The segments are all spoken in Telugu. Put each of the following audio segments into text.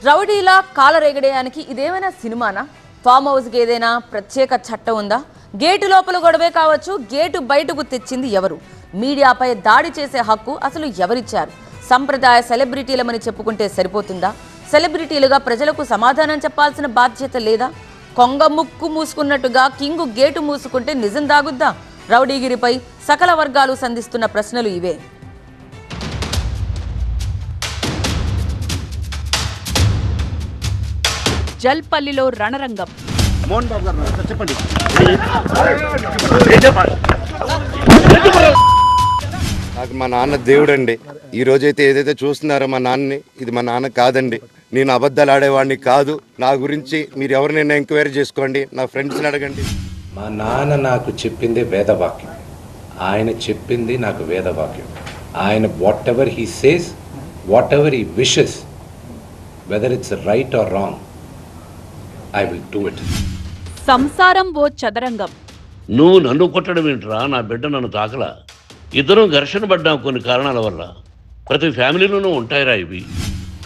రౌడీలా కాలరేగడేయానికి ఇదేమైనా సినిమానా? ఫామ్ హౌస్కి ఏదైనా ప్రత్యేక చట్టం ఉందా? గేటు లోపల గొడవే కావచ్చు, గేటు బయటకు తెచ్చింది ఎవరు? మీడియాపై దాడి చేసే హక్కు అసలు ఎవరిచ్చారు? సంప్రదాయ సెలబ్రిటీలమని చెప్పుకుంటే సరిపోతుందా? సెలబ్రిటీలుగా ప్రజలకు సమాధానం చెప్పాల్సిన బాధ్యత లేదా? కొంగ ముక్కు మూసుకున్నట్టుగా కింగు గేటు మూసుకుంటే నిజం దాగుద్దా? రౌడీగిరిపై సకల వర్గాలు సంధిస్తున్న ప్రశ్నలు ఇవే. జల్పల్లిలో రణరంగం. నాకు మా నాన్న దేవుడండి. ఈ రోజైతే ఏదైతే చూస్తున్నారో మా నాన్నని, ఇది మా నాన్న కాదండి. నేను అబద్ధాలు ఆడేవాడిని కాదు. నా గురించి మీరు ఎవరినైనా ఎంక్వైరీ చేసుకోండి, నా ఫ్రెండ్స్ని అడగండి. మా నాన్న నాకు చెప్పింది వేదవాక్యం. ఆయన చెప్పింది నాకు వేదవాక్యం. ఆయన what ever he says, what ever he wishes, whether it's right are wrong, I will do it. సంసారం ఓ చదరంగం. నువ్వు నన్ను కొట్టడం ఏంట్రా? నా బిడ్డ నన్ను తాకలా. ఇద్దరం ఘర్షణ పడ్డాం కొన్ని కారణాల వల్ల. ప్రతి ఫ్యామిలీలోనూ ఉంటాయిరా ఇవి.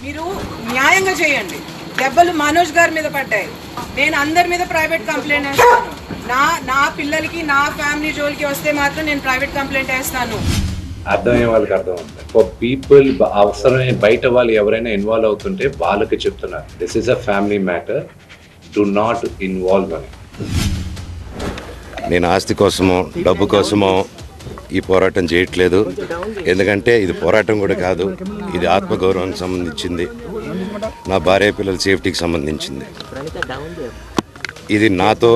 మీరు న్యాయంగా చేయండి. దెబ్బలు మనోజ్ గారి మీద పడ్డాయి. నేను అందరి మీద ప్రైవేట్ కంప్లైంట్ వేస్తాను. నా పిల్లలకి, నా ఫ్యామిలీ జోలికి వస్తే మాత్రం నేను ప్రైవేట్ కంప్లైంట్ వేస్తాను. అర్థమయ్యే వాళ్ళకి అర్థం అవుతుంది. ఫర్ పీపుల్, అవసరమైన బయట వాళ్ళు ఎవరైనా ఇన్వాల్వ్ అవుతుంటే వాళ్ళకి చెప్తున్నారు, this is a family matter, do not involve అని. నేను ఆస్తి కోసమో డబ్బు కోసమో ఈ పోరాటం చేయట్లేదు. ఎందుకంటే ఇది పోరాటం కూడా కాదు, ఇది ఆత్మగౌరవానికి సంబంధించింది, నా భార్య పిల్లల సేఫ్టీకి సంబంధించింది. ఇది నాతో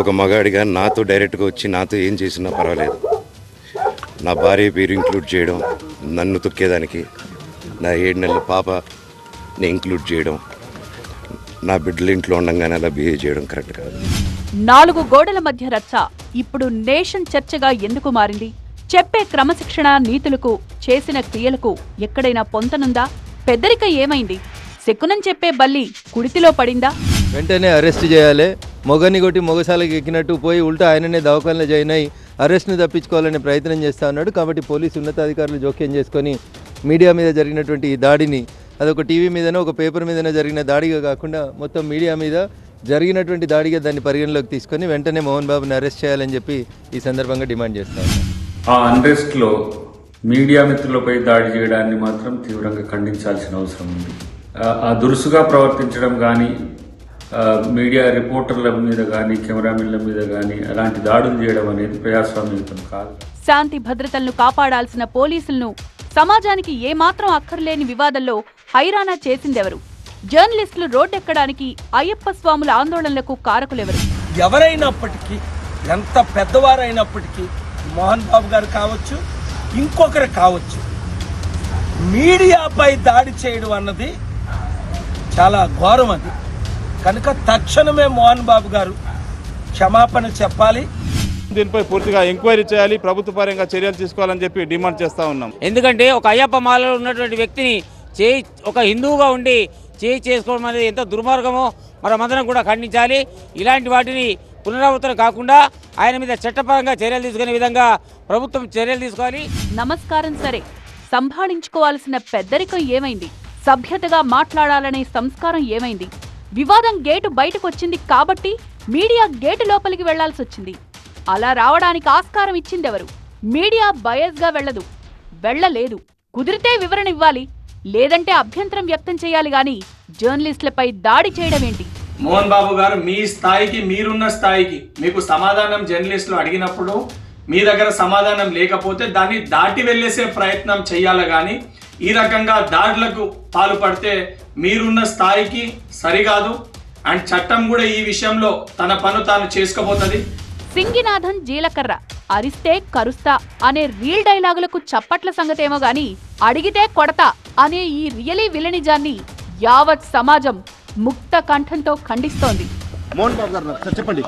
ఒక మగాడిగా నాతో డైరెక్ట్గా వచ్చి నాతో ఏం చేసినా పర్వాలేదు. నా భార్య పేరు ఇంక్లూడ్ చేయడం, నన్ను తొక్కేదానికి నా 7 నెలల పాపని ఇంక్లూడ్ చేయడం, నా బిడ్డల ఇంట్లో ఉండగానే అలా బిహేవ్ చేయడం కరెక్ట్ కాదు. 4 గోడల మధ్య రచ్చ ఇప్పుడు నేషన్ చర్చగా ఎందుకు మారింది? చెప్పే క్రమశిక్షణ నీతులకు, చేసిన క్రియలకు ఎక్కడైనా పొంతనుందా? పెద్దరిక ఏమైంది? శకునం చెప్పే బల్లి కుడితిలో పడిందా? వెంటనే అరెస్ట్ చేయాలి. మొగని కొట్టి మొగసాలకి ఎక్కినట్టు పోయి ఉల్టా ఆయననే దవాఖానలో జాయిన్ అయ్యి అరెస్ట్ను తప్పించుకోవాలనే ప్రయత్నం చేస్తూ ఉన్నాడు. కాబట్టి పోలీసు ఉన్నతాధికారులు జోక్యం చేసుకొని మీడియా మీద జరిగినటువంటి ఈ దాడిని, అదొక టీవీ మీదనో ఒక పేపర్ మీదనో జరిగిన దాడిగా కాకుండా మొత్తం మీడియా మీద జరిగినటువంటి దాడిగా దాన్ని పరిగణలోకి తీసుకొని వెంటనే మోహన్ బాబుని అరెస్ట్ చేయాలని చెప్పి ఈ సందర్భంగా డిమాండ్ చేస్తాను. ఆ అన్రెస్ట్లో మీడియా మిత్రులపై దాడి చేయడాన్ని మాత్రం తీవ్రంగా ఖండించాల్సిన అవసరం ఉంది. ఆ దురుసుగా ప్రవర్తించడం కానీ, మీడియా రిపోర్టర్ల మీద కానీ, కెమెరామెన్ల మీద కానీ అలాంటి దాడులు చేయడం అనేది ప్రజాస్వామ్యయుతం కాదు. శాంతి భద్రతలను కాపాడాల్సిన పోలీసులను సమాజానికి ఏమాత్రం అక్కర్లేని వివాదంలో హైరానా చేసిందెవరు? జర్నలిస్టులు రోడ్డెక్కడానికి అయ్యప్ప స్వాముల ఆందోళనలకు కారకులెవరు? ఎవరైనప్పటికీ, ఎంత పెద్దవారైనప్పటికీ, మోహన్ బాబు గారు కావచ్చు, ఇంకొకరు కావచ్చు, మీడియాపై దాడి చేయడం అన్నది చాలా ఘోరం. అది కనుక తక్షణమే మోహన్ బాబు గారు క్షమాపణ చెప్పాలి. దీనిపై పూర్తిగా ఎంక్వైరీ చేయాలి, ప్రభుత్వ పరంగా చర్యలు తీసుకోవాలని చెప్పి డిమాండ్ చేస్తూ ఉన్నాం. ఎందుకంటే ఒక అయ్యప్ప మాలలో ఉన్నటువంటి వ్యక్తిని ఒక హిందువుగా ఉండి చేసుకోవడం అనేది ఎంత దుర్మార్గమో మనమందరం కూడా ఖండించాలి. ఇలాంటి వాటిని పునరావృతం కాకుండా ఆయన మీద చట్టపరంగా చర్యలు తీసుకునే విధంగా ప్రభుత్వం చర్యలు తీసుకోవాలి. నమస్కారం సరే, సంభాళించుకోవాల్సిన పెద్దరికం ఏమైంది? సభ్యతగా మాట్లాడాలనే సంస్కారం ఏమైంది? వివాదం గేటు బయటకు వచ్చింది కాబట్టి మీడియా గేటు లోపలికి వెళ్లాల్సి వచ్చింది. అలా రావడానికి ఆస్కారం ఇచ్చిందెవరు? మీడియా బయస్గా వెళ్ళలేదు. కుదిరితే వివరణ ఇవ్వాలి, లేదంటే అభ్యంతరం వ్యక్తం చేయాలి గాని జర్నలిస్టులపై దాడి చేయడం ఏంటి? మోహన్ బాబు గారు, మీ స్థాయికి, మీరున్న స్థాయికి మీకు సమాధానం జర్నలిస్టులు అడిగినప్పుడు మీ దగ్గర సమాధానం లేకపోతే దాన్ని దాటి వెళ్ళేసే ప్రయత్నం చేయాలి కానీ ఈ రకంగా దాడులకు పాల్పడితే మీరున్న స్థాయికి సరికాదు. అండ్ చట్టం కూడా ఈ విషయంలో తన పను తాను చేసుకోబోతుంది. సింగినాథన్ జీలకర్ర, అరిస్తే కరుస్తా అనే రియల్ డైలాగులకు చప్పట్ల సంగతేమో గాని అడిగితే కొడతా అనే ఈ రియలీ విలనిజాన్ని యావత్ సమాజం ముక్త కంఠంతో ఖండిస్తోంది. మోహన్ బాబు గారు చెప్పండి.